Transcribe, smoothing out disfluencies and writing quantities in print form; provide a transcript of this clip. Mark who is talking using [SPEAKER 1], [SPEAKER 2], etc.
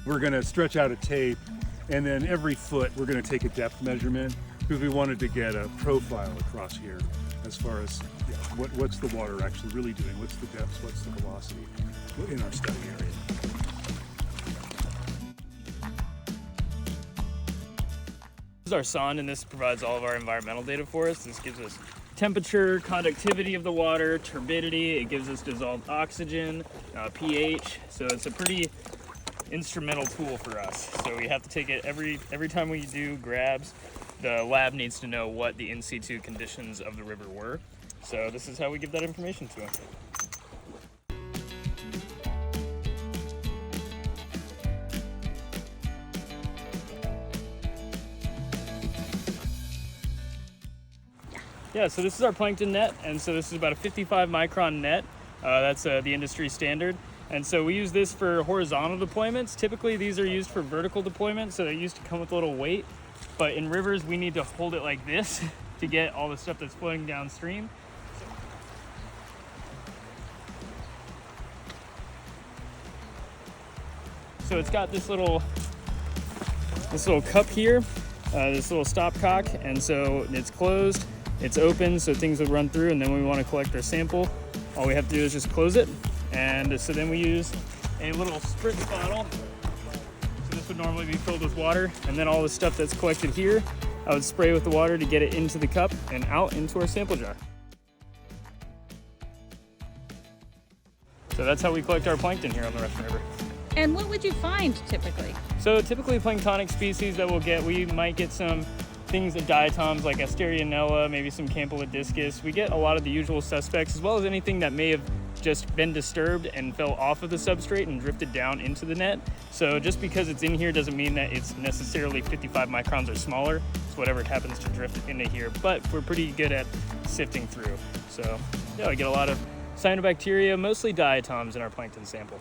[SPEAKER 1] We're gonna stretch out a tape, and then every foot we're gonna take a depth measurement because we wanted to get a profile across here as far as what's the water actually really doing, what's the depth, what's the velocity in our study area.
[SPEAKER 2] This is our sonde, and this provides all of our environmental data for us. This gives us temperature, conductivity of the water, turbidity. It gives us dissolved oxygen, pH. So it's a pretty instrumental tool for us. So we have to take it every time we do grabs. The lab needs to know what the in situ conditions of the river were. So this is how we give that information to them. Yeah, so this is our plankton net, and so this is about a 55 micron net. That's the industry standard. And so we use this for horizontal deployments. Typically these are used for vertical deployments, so they used to come with a little weight. But in rivers, we need to hold it like this to get all the stuff that's flowing downstream. So it's got this little cup here, this little stopcock, and so it's closed, it's open, so things will run through, and then when we want to collect our sample, all we have to do is just close it. And so then we use a little spritz bottle. So this would normally be filled with water, and then all the stuff that's collected here, I would spray with the water to get it into the cup and out into our sample jar. So that's how we collect our plankton here on the Russian River.
[SPEAKER 3] And what would you find typically?
[SPEAKER 2] So typically planktonic species that we'll get, we might get some things, diatoms like Asterianella, maybe some Campylodiscus. We get a lot of the usual suspects, as well as anything that may have just been disturbed and fell off of the substrate and drifted down into the net. So just because it's in here doesn't mean that it's necessarily 55 microns or smaller. It's whatever happens to drift into here, but we're pretty good at sifting through. So yeah, I get a lot of cyanobacteria, mostly diatoms in our plankton sample.